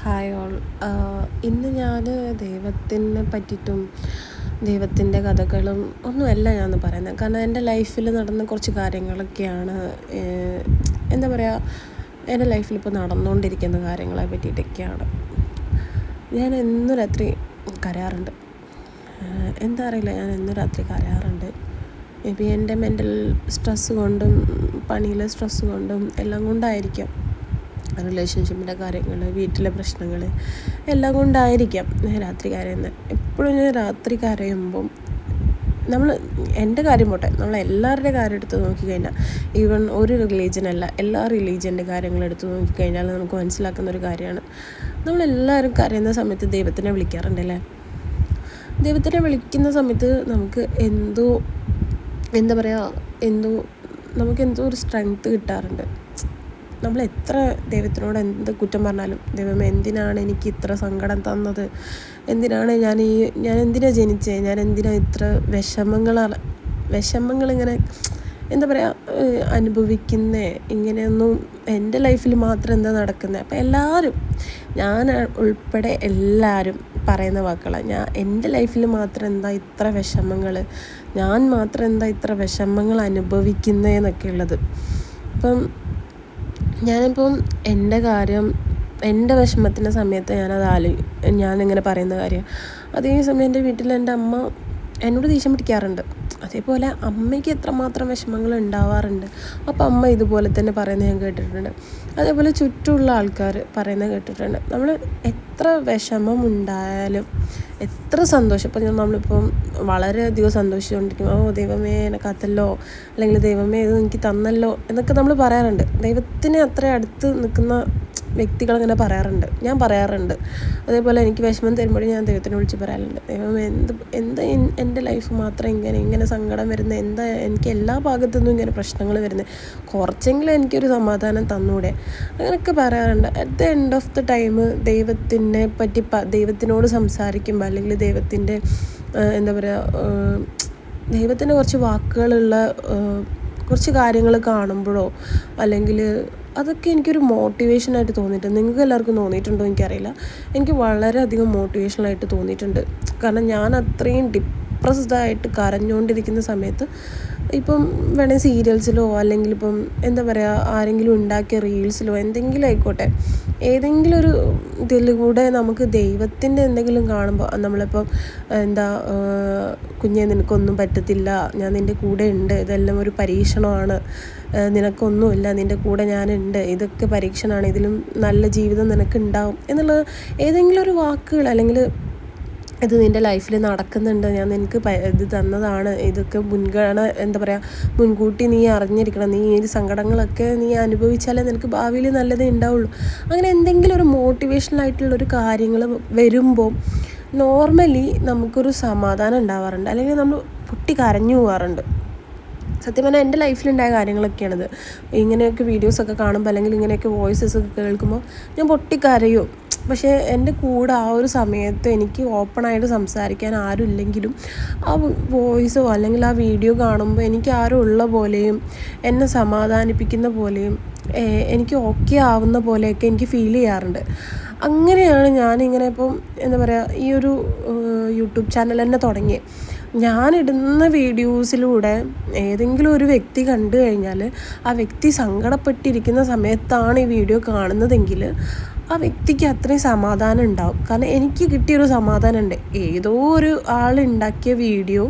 Hi all. ഇന്ന് ഞാൻ ദൈവത്തിനെ പറ്റിയിട്ടും ദൈവത്തിൻ്റെ കഥകളും ഒന്നുമല്ല ഞാൻ പറയുന്നത്. കാരണം എൻ്റെ ലൈഫിൽ നടന്ന കുറച്ച് കാര്യങ്ങളൊക്കെയാണ് എന്താ പറയുക, എൻ്റെ ലൈഫിലിപ്പോൾ നടന്നുകൊണ്ടിരിക്കുന്ന കാര്യങ്ങളെ പറ്റിയിട്ടൊക്കെയാണ്. ഞാൻ എന്നും രാത്രി കരയാറുണ്ട്. എന്താ അറിയില്ല, ഞാൻ എന്നും രാത്രി കരയാറുണ്ട്. മേ ബി എൻ്റെ മെൻ്റൽ സ്ട്രെസ്സ് കൊണ്ടും പണിയിലെ സ്ട്രെസ്സ് കൊണ്ടും എല്ലാം കൊണ്ടായിരിക്കാം. റിലേഷൻഷിപ്പിൻ്റെ കാര്യങ്ങൾ, വീട്ടിലെ പ്രശ്നങ്ങൾ എല്ലാം കൊണ്ടായിരിക്കാം ഞാൻ രാത്രി കരയുന്നത്. എപ്പോഴും ഞാൻ രാത്രി കരയുമ്പം എൻ്റെ കാര്യം പോട്ടെ, നമ്മളെല്ലാവരുടെ കാര്യം എടുത്ത് നോക്കിക്കഴിഞ്ഞാൽ, ഈവൻ ഒരു റിലീജിയനല്ല, എല്ലാ റിലീജിയൻ്റെ കാര്യങ്ങളെടുത്ത് നോക്കിക്കഴിഞ്ഞാൽ നമുക്ക് മനസ്സിലാക്കുന്നൊരു കാര്യമാണ്, നമ്മളെല്ലാവരും കരയുന്ന സമയത്ത് ദൈവത്തിനെ വിളിക്കാറുണ്ടല്ലേ. ദൈവത്തിനെ വിളിക്കുന്ന സമയത്ത് നമുക്ക് എന്താ പറയുക, നമുക്കെന്തോ ഒരു സ്ട്രെങ്ത്ത് കിട്ടാറുണ്ട്. നമ്മൾ എത്ര ദൈവത്തിനോട് എന്ത് കുറ്റം പറഞ്ഞാലും, ദൈവമേ എന്തിനാണ് എനിക്ക് ഇത്ര സങ്കടം തന്നത്, എന്തിനാണ് ഞാൻ എന്തിനാണ് ജനിച്ചത്, ഞാൻ എന്തിനാണ് ഇത്ര വിഷമങ്ങളിങ്ങനെ എന്താ പറയുക അനുഭവിക്കുന്നത്, ഇങ്ങനെയൊന്നും എൻ്റെ ലൈഫിൽ മാത്രം എന്താ നടക്കുന്നത്. അപ്പോൾ എല്ലാവരും, ഞാൻ ഉൾപ്പെടെ എല്ലാവരും പറയുന്ന വാക്കുകളാണ്, എൻ്റെ ലൈഫിൽ മാത്രം എന്താ ഇത്ര വിഷമങ്ങൾ, ഞാൻ മാത്രം എന്താ ഇത്ര വിഷമങ്ങൾ അനുഭവിക്കുന്നതെന്നൊക്കെ ഉള്ളത്. അപ്പം ഞാനിപ്പം എൻ്റെ വിഷമത്തിൻ്റെ സമയത്ത് ഞാനിങ്ങനെ പറയുന്ന കാര്യം, അതേ സമയം എൻ്റെ വീട്ടിൽ എൻ്റെ അമ്മ എന്നോട് ദേഷ്യം പിടിക്കാറുണ്ട്. അതേപോലെ അമ്മയ്ക്ക് എത്രമാത്രം വിഷമങ്ങൾ ഉണ്ടാവാറുണ്ട്. അപ്പം അമ്മ ഇതുപോലെ തന്നെ പറയുന്നത് ഞാൻ കേട്ടിട്ടുണ്ട്. അതേപോലെ ചുറ്റുമുള്ള ആൾക്കാർ പറയുന്നത് കേട്ടിട്ടുണ്ട്. നമ്മൾ എത്ര വിഷമം ഉണ്ടായാലും, എത്ര സന്തോഷം, ഇപ്പം നമ്മളിപ്പം വളരെയധികം സന്തോഷിച്ചുകൊണ്ടിരിക്കും, ദൈവമേ എന്നെ കാത്തല്ലോ, അല്ലെങ്കിൽ ദൈവമേ ഇത് എനിക്ക് തന്നല്ലോ എന്നൊക്കെ നമ്മൾ പറയാറുണ്ട്. ദൈവത്തിന് അത്ര അടുത്ത് നിൽക്കുന്ന വ്യക്തികളങ്ങനെ പറയാറുണ്ട്, ഞാൻ പറയാറുണ്ട്. അതേപോലെ എനിക്ക് വിഷമം തരുമ്പോഴും ഞാൻ ദൈവത്തിനെ വിളിച്ച് പറയാറുണ്ട്, ദൈവമേ എന്താ എൻ്റെ ലൈഫ് മാത്രം ഇങ്ങനെ സങ്കടം വരുന്നത്, എന്താ എനിക്ക് എല്ലാ ഭാഗത്തുനിന്നും ഇങ്ങനെ പ്രശ്നങ്ങൾ വരുന്നത്, കുറച്ചെങ്കിലും എനിക്കൊരു സമാധാനം തന്നൂടെ, അങ്ങനെയൊക്കെ പറയാറുണ്ട്. At the end of the time ദൈവത്തിനെ പറ്റി ദൈവത്തിനോട് സംസാരിക്കുമ്പോൾ, അല്ലെങ്കിൽ ദൈവത്തിൻ്റെ എന്താ പറയുക, ദൈവത്തിൻ്റെ കുറച്ച് വാക്കുകളുള്ള കുറച്ച് കാര്യങ്ങൾ കാണുമ്പോഴോ, അല്ലെങ്കിൽ അതൊക്കെ എനിക്കൊരു മോട്ടിവേഷനായിട്ട് തോന്നിയിട്ടുണ്ട്. നിങ്ങൾക്ക് എല്ലാവർക്കും തോന്നിയിട്ടുണ്ടോ എനിക്കറിയില്ല, എനിക്ക് വളരെയധികം മോട്ടിവേഷനായിട്ട് തോന്നിയിട്ടുണ്ട്. കാരണം ഞാൻ അത്രയും ഡിപ്രസ്ഡായിട്ട് കരഞ്ഞുകൊണ്ടിരിക്കുന്ന സമയത്ത്, ഇപ്പം വേണമെങ്കിൽ സീരിയൽസിലോ, അല്ലെങ്കിൽ ഇപ്പം എന്താ പറയുക, ആരെങ്കിലും ഉണ്ടാക്കിയ റീൽസിലോ എന്തെങ്കിലും ആയിക്കോട്ടെ, ഏതെങ്കിലും ഒരു ഇതിൽ കൂടെ നമുക്ക് ദൈവത്തിൻ്റെ എന്തെങ്കിലും കാണുമ്പോൾ, നമ്മളിപ്പം കുഞ്ഞെ നിനക്കൊന്നും പറ്റത്തില്ല, ഞാൻ നിൻ്റെ കൂടെ ഉണ്ട്, ഇതെല്ലാം ഒരു പരീക്ഷണമാണ്, നിനക്കൊന്നുമില്ല, നിൻ്റെ കൂടെ ഞാനുണ്ട്, ഇതൊക്കെ പരീക്ഷണമാണ്, ഇതിലും നല്ല ജീവിതം നിനക്കുണ്ടാവും എന്നുള്ളത് ഏതെങ്കിലും ഒരു വാക്കുകൾ, അല്ലെങ്കിൽ ഇത് നിൻ്റെ ലൈഫിൽ നടക്കുന്നുണ്ട്, ഞാൻ നിനക്ക് ഇത് തന്നതാണ്, ഇതൊക്കെ മുൻകൂട്ടി നീ അറിഞ്ഞിരിക്കണം, നീ ഈ സങ്കടങ്ങളൊക്കെ നീ അനുഭവിച്ചാലേ നിനക്ക് ഭാവിയിൽ നല്ലതേ ഉണ്ടാവുള്ളൂ. അങ്ങനെ എന്തെങ്കിലും ഒരു മോട്ടിവേഷണലായിട്ടുള്ളൊരു കാര്യങ്ങൾ വരുമ്പോൾ നോർമലി നമുക്കൊരു സമാധാനം ഉണ്ടാവാറുണ്ട്, അല്ലെങ്കിൽ നമ്മൾ പൊട്ടി കരഞ്ഞു പോകാറുണ്ട്. സത്യം പറഞ്ഞാൽ എൻ്റെ ലൈഫിലുണ്ടായ കാര്യങ്ങളൊക്കെയാണിത്. ഇങ്ങനെയൊക്കെ വീഡിയോസൊക്കെ കാണുമ്പോൾ, അല്ലെങ്കിൽ ഇങ്ങനെയൊക്കെ വോയിസസൊക്കെ കേൾക്കുമ്പോൾ ഞാൻ പൊട്ടിക്കരയും. പക്ഷേ എൻ്റെ കൂടെ ആ ഒരു സമയത്ത് എനിക്ക് ഓപ്പണായിട്ട് സംസാരിക്കാൻ ആരും ഇല്ലെങ്കിലും, ആ വോയിസോ അല്ലെങ്കിൽ ആ വീഡിയോ കാണുമ്പോൾ എനിക്ക് ആരും ഉള്ള പോലെയും, എന്നെ സമാധാനിപ്പിക്കുന്ന പോലെയും, എനിക്ക് ഓക്കെ ആവുന്ന പോലെയൊക്കെ എനിക്ക് ഫീൽ ചെയ്യാറുണ്ട്. അങ്ങനെയാണ് ഞാനിങ്ങനെ ഇപ്പം എന്താ പറയുക, ഈ ഒരു യൂട്യൂബ് ചാനൽ തന്നെ തുടങ്ങിയത്. ഞാനിടുന്ന വീഡിയോസിലൂടെ ഏതെങ്കിലും ഒരു വ്യക്തി കണ്ടു കഴിഞ്ഞാൽ, ആ വ്യക്തി സങ്കടപ്പെട്ടിരിക്കുന്ന സമയത്താണ് ഈ വീഡിയോ കാണുന്നതെങ്കിൽ, ആ വ്യക്തിക്ക് അത്രയും സമാധാനം ഉണ്ടാവും. കാരണം എനിക്ക് കിട്ടിയൊരു സമാധാനം ഉണ്ട്. ഏതോ ഒരു ആളുണ്ടാക്കിയ വീഡിയോ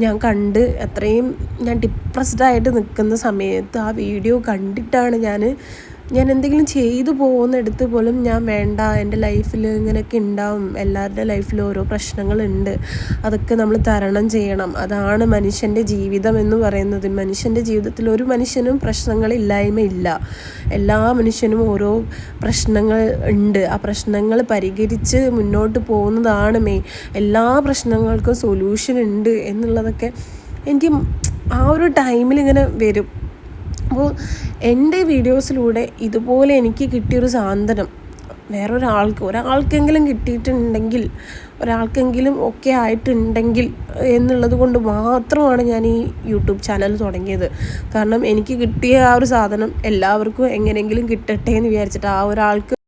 ഞാൻ കണ്ട് അത്രയും ഞാൻ ഡിപ്രസ്ഡായിട്ട് നിൽക്കുന്ന സമയത്ത് ആ വീഡിയോ കണ്ടിട്ടാണ് ഞാൻ എന്തെങ്കിലും ചെയ്തു പോകുന്നിടത്ത് പോലും ഞാൻ വേണ്ട, എൻ്റെ ലൈഫിൽ ഇങ്ങനെയൊക്കെ ഉണ്ടാവും, എല്ലാവരുടെ ലൈഫിലും ഓരോ പ്രശ്നങ്ങളുണ്ട്, അതൊക്കെ നമ്മൾ തരണം ചെയ്യണം, അതാണ് മനുഷ്യൻ്റെ ജീവിതം എന്ന് പറയുന്നത്. മനുഷ്യൻ്റെ ജീവിതത്തിൽ ഒരു മനുഷ്യനും പ്രശ്നങ്ങളില്ലായ്മയില്ല, എല്ലാ മനുഷ്യനും ഓരോ പ്രശ്നങ്ങൾ ഉണ്ട്, ആ പ്രശ്നങ്ങൾ പരിഹരിച്ച് മുന്നോട്ട് പോകുന്നതാണ് എല്ലാ പ്രശ്നങ്ങൾക്കും സൊല്യൂഷൻ ഉണ്ട് എന്നുള്ളതൊക്കെ എനിക്ക് ആ ഒരു ടൈമിൽ ഇങ്ങനെ വരും. അപ്പോൾ എൻ്റെ വീഡിയോസിലൂടെ ഇതുപോലെ എനിക്ക് കിട്ടിയൊരു സാന്ത്വനം ഒരാൾക്കെങ്കിലും കിട്ടിയിട്ടുണ്ടെങ്കിൽ, ഒരാൾക്കെങ്കിലും ഒക്കെ ആയിട്ടുണ്ടെങ്കിൽ എന്നുള്ളത് കൊണ്ട് മാത്രമാണ് ഞാൻ ഈ യൂട്യൂബ് ചാനൽ തുടങ്ങിയത്. കാരണം എനിക്ക് കിട്ടിയ ആ ഒരു സാധനം എല്ലാവർക്കും എങ്ങനെയെങ്കിലും കിട്ടട്ടെ എന്ന് വിചാരിച്ചിട്ട്, ആ ഒരാൾക്ക്